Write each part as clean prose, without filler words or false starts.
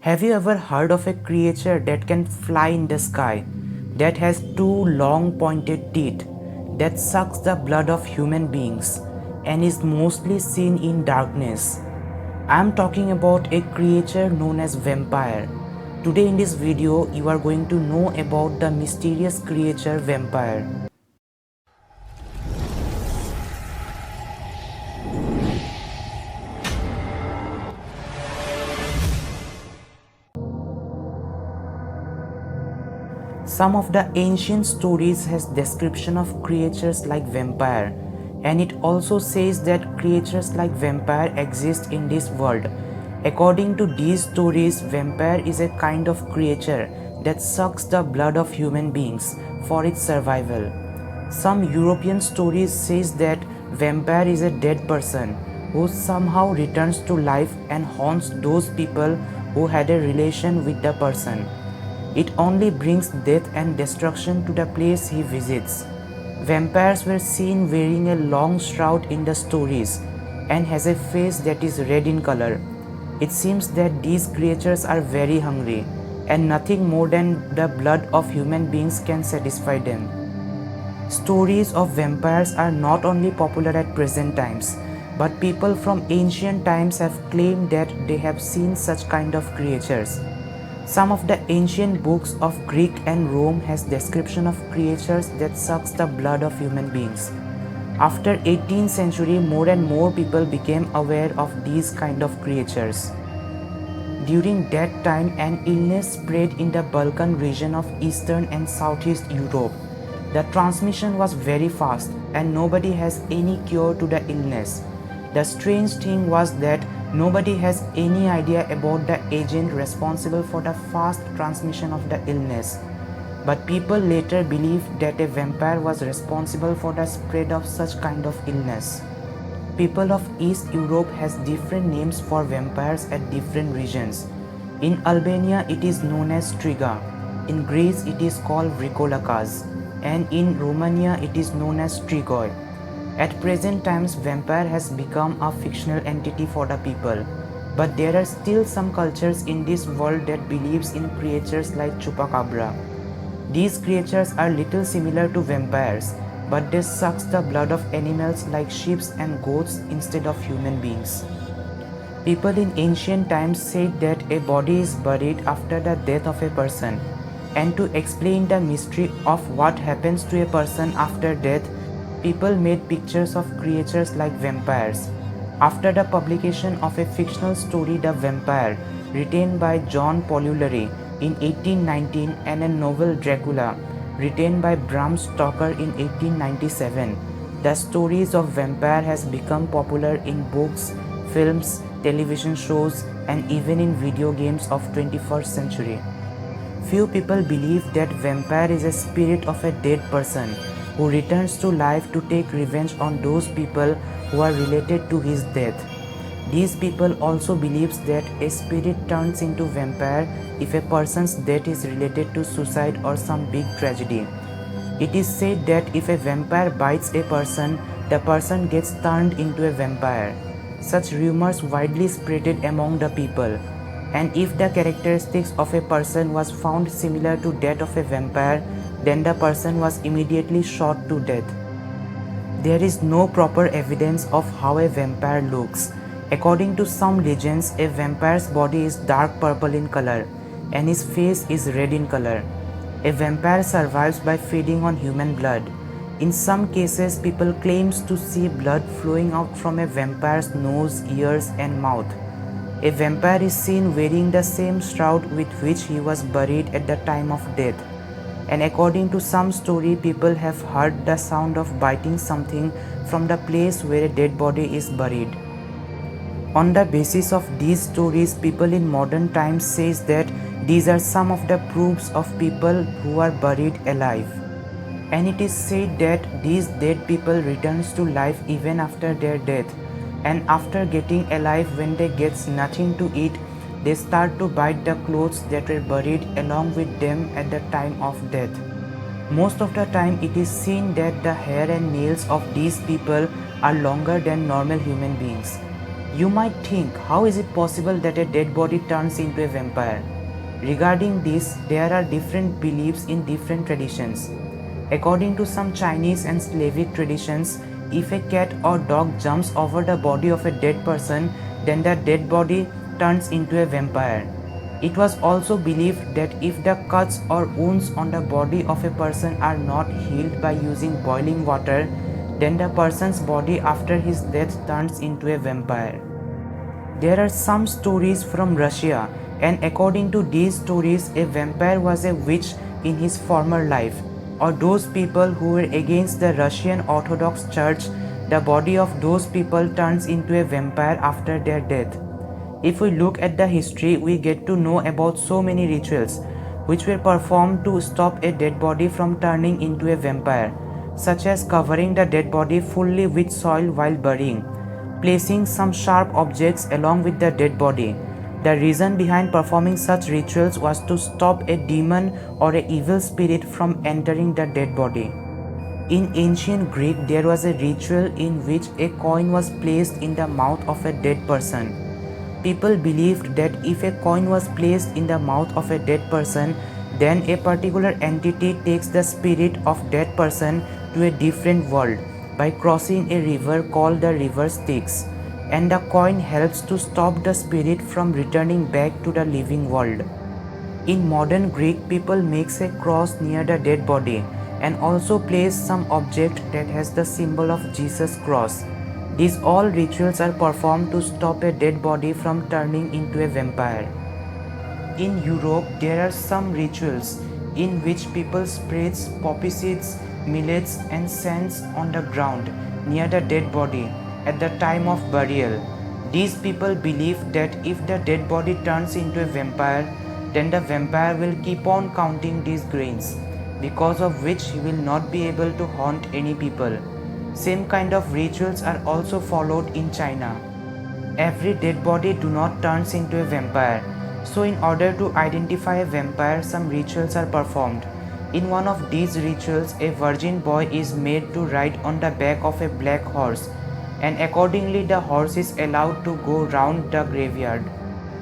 Have you ever heard of a creature that can fly in the sky, that has two long pointed teeth, that sucks the blood of human beings, and is mostly seen in darkness? I am talking about a creature known as vampire. Today in this video, you are going to know about the mysterious creature vampire. Some of the ancient stories has description of creatures like vampire, and it also says that creatures like vampire exist in this world. According to these stories, vampire is a kind of creature that sucks the blood of human beings for its survival. Some European stories says that vampire is a dead person who somehow returns to life and haunts those people who had a relation with the person. It only brings death and destruction to the place he visits. Vampires were seen wearing a long shroud in the stories and has a face that is red in color. It seems that these creatures are very hungry and nothing more than the blood of human beings can satisfy them. Stories of vampires are not only popular at present times, but people from ancient times have claimed that they have seen such kind of creatures. Some of the ancient books of Greek and Rome has description of creatures that sucks the blood of human beings. After 18th century, more and more people became aware of these kind of creatures. During that time, an illness spread in the Balkan region of Eastern and Southeast Europe. The transmission was very fast and nobody has any cure to the illness. The strange thing was that nobody has any idea about the agent responsible for the fast transmission of the illness. But people later believed that a vampire was responsible for the spread of such kind of illness. People of East Europe has different names for vampires at different regions. In Albania it is known as Striga, in Greece it is called Vrikolakas, and in Romania it is known as Strigoi. At present times, vampire has become a fictional entity for the people, but there are still some cultures in this world that believes in creatures like Chupacabra. These creatures are little similar to vampires, but they sucks the blood of animals like sheep and goats instead of human beings. People in ancient times said that a body is buried after the death of a person, and to explain the mystery of what happens to a person after death, people made pictures of creatures like vampires. After the publication of a fictional story, The Vampire, written by John Polulary in 1819, and a novel Dracula, written by Bram Stoker in 1897, the stories of vampire has become popular in books, films, television shows, and even in video games of 21st century. Few people believe that vampire is a spirit of a dead person who returns to life to take revenge on those people who are related to his death. These people also believes that a spirit turns into vampire if a person's death is related to suicide or some big tragedy. It is said that if a vampire bites a person, the person gets turned into a vampire. Such rumors widely spreaded among the people, and if the characteristics of a person was found similar to that of a vampire, then the person was immediately shot to death. There is no proper evidence of how a vampire looks. According to some legends, a vampire's body is dark purple in color and his face is red in color. A vampire survives by feeding on human blood. In some cases, people claims to see blood flowing out from a vampire's nose, ears and mouth. A vampire is seen wearing the same shroud with which he was buried at the time of death. And according to some story, people have heard the sound of biting something from the place where a dead body is buried. On the basis of these stories, people in modern times says that these are some of the proofs of people who are buried alive. And it is said that these dead people returns to life even after their death, and after getting alive, when they gets nothing to eat, they start to bite the clothes that were buried along with them at the time of death. Most of the time it is seen that the hair and nails of these people are longer than normal human beings. You might think, how is it possible that a dead body turns into a vampire? Regarding this, there are different beliefs in different traditions. According to some Chinese and Slavic traditions, if a cat or dog jumps over the body of a dead person, then the dead body turns into a vampire. It was also believed that if the cuts or wounds on the body of a person are not healed by using boiling water, then the person's body after his death turns into a vampire. There are some stories from Russia, and according to these stories, a vampire was a witch in his former life, or those people who were against the Russian Orthodox Church. The body of those people turns into a vampire after their death. If we look at the history, we get to know about so many rituals which were performed to stop a dead body from turning into a vampire, such as covering the dead body fully with soil while burying, placing some sharp objects along with the dead body. The reason behind performing such rituals was to stop a demon or an evil spirit from entering the dead body. In ancient Greek, there was a ritual in which a coin was placed in the mouth of a dead person. People believed that if a coin was placed in the mouth of a dead person, then a particular entity takes the spirit of dead person to a different world by crossing a river called the river Styx, and the coin helps to stop the spirit from returning back to the living world. In modern Greek, people makes a cross near the dead body and also place some object that has the symbol of Jesus cross. These all rituals are performed to stop a dead body from turning into a vampire. In Europe, there are some rituals in which people spreads poppy seeds, millets and scents on the ground near the dead body at the time of burial. These people believe that if the dead body turns into a vampire, then the vampire will keep on counting these grains, because of which he will not be able to haunt any people. Same kind of rituals are also followed in China. Every dead body do not turns into a vampire. So in order to identify a vampire, some rituals are performed. In one of these rituals, a virgin boy is made to ride on the back of a black horse, and accordingly the horse is allowed to go round the graveyard.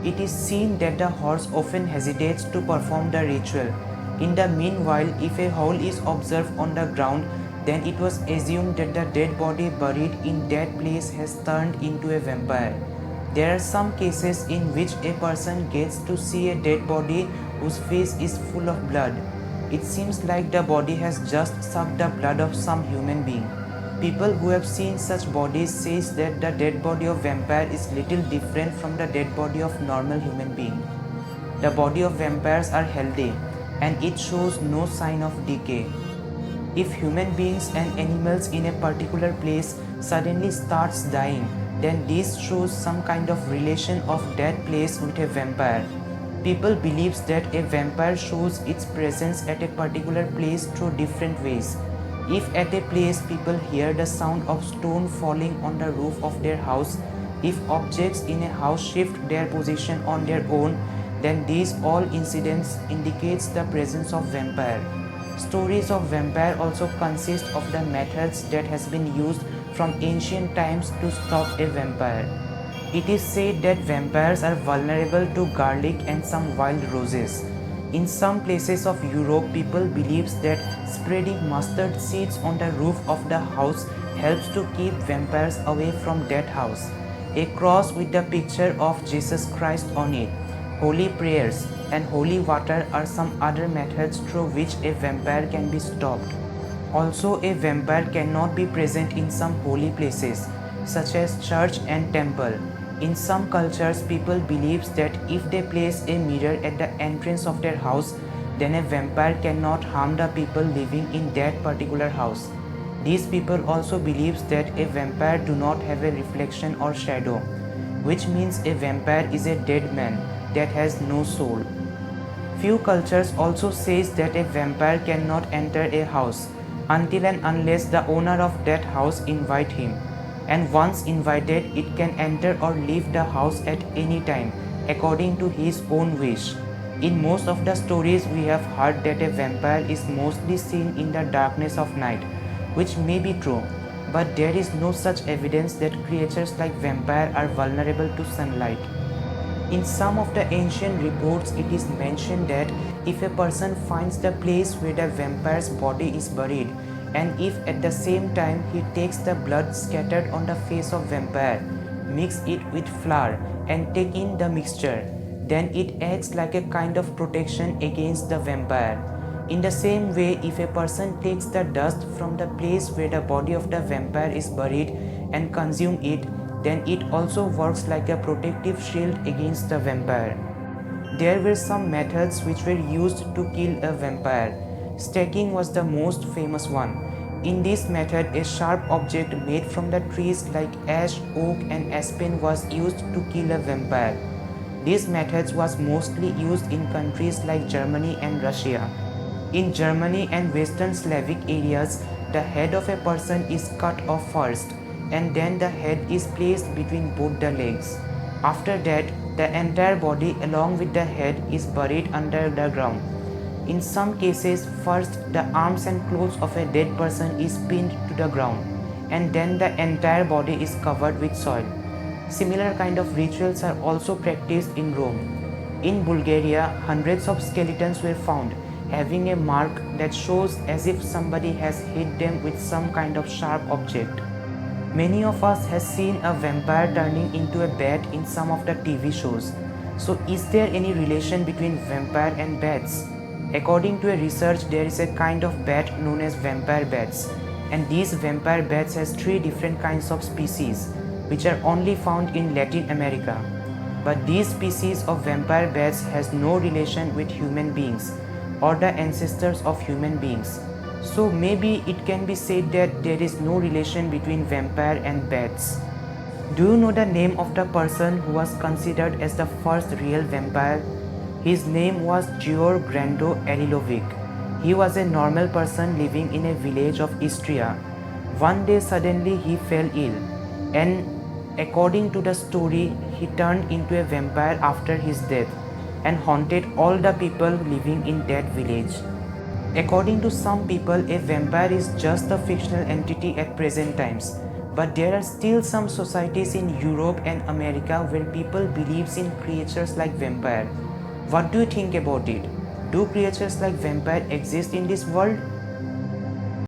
It is seen that the horse often hesitates to perform the ritual. In the meanwhile, if a hole is observed on the ground, then it was assumed that the dead body buried in that place has turned into a vampire. There are some cases in which a person gets to see a dead body whose face is full of blood. It seems like the body has just sucked the blood of some human being. People who have seen such bodies says that the dead body of vampire is little different from the dead body of normal human being. The body of vampires are healthy and it shows no sign of decay. If human beings and animals in a particular place suddenly starts dying, then this shows some kind of relation of that place with a vampire. People believes that a vampire shows its presence at a particular place through different ways. If at a place people hear the sound of stone falling on the roof of their house, if objects in a house shift their position on their own, then these all incidents indicates the presence of vampire. Stories of vampire also consist of the methods that has been used from ancient times to stop a vampire. It is said that vampires are vulnerable to garlic and some wild roses. In some places of Europe, people believes that spreading mustard seeds on the roof of the house helps to keep vampires away from that house. A cross with the picture of Jesus Christ on it, holy prayers and holy water are some other methods through which a vampire can be stopped. Also, a vampire cannot be present in some holy places such as church and temple. In some cultures, people believes that if they place a mirror at the entrance of their house, then a vampire cannot harm the people living in that particular house. These people also believes that a vampire do not have a reflection or shadow, which means a vampire is a dead man that has no soul. Few cultures also says that a vampire cannot enter a house until and unless the owner of that house invite him, and once invited it can enter or leave the house at any time according to his own wish. In most of the stories we have heard that a vampire is mostly seen in the darkness of night, which may be true, but there is no such evidence that creatures like vampire are vulnerable to sunlight. In some of the ancient reports, it is mentioned that if a person finds the place where the vampire's body is buried, and if at the same time he takes the blood scattered on the face of vampire, mix it with flour and take in the mixture, then it acts like a kind of protection against the vampire. In the same way, if a person takes the dust from the place where the body of the vampire is buried and consume it, then it also works like a protective shield against the vampire. There were some methods which were used to kill a vampire. Staking was the most famous one. In this method, a sharp object made from the trees like ash, oak and aspen was used to kill a vampire. These methods was mostly used in countries like Germany and Russia. In Germany and Western Slavic areas, the head of a person is cut off first, and then the head is placed between both the legs. After that, the entire body along with the head is buried under the ground. In some cases, first the arms and clothes of a dead person is pinned to the ground, and then the entire body is covered with soil. Similar kind of rituals are also practiced in Rome. In Bulgaria, hundreds of skeletons were found, having a mark that shows as if somebody has hit them with some kind of sharp object. Many of us has seen a vampire turning into a bat in some of the TV shows. So is there any relation between vampire and bats? According to a research, there is a kind of bat known as vampire bats, and these vampire bats has 3 different kinds of species which are only found in Latin America. But these species of vampire bats has no relation with human beings or the ancestors of human beings. So maybe it can be said that there is no relation between vampire and bats. Do you know the name of the person who was considered as the first real vampire? His name was Georg Grando Arilovic. He was a normal person living in a village of Istria. One day suddenly he fell ill, and according to the story, he turned into a vampire after his death and haunted all the people living in that village. According to some people, a vampire is just a fictional entity at present times, but there are still some societies in Europe and America where people believes in creatures like vampire. What do you think about it? Do creatures like vampire exist in this world?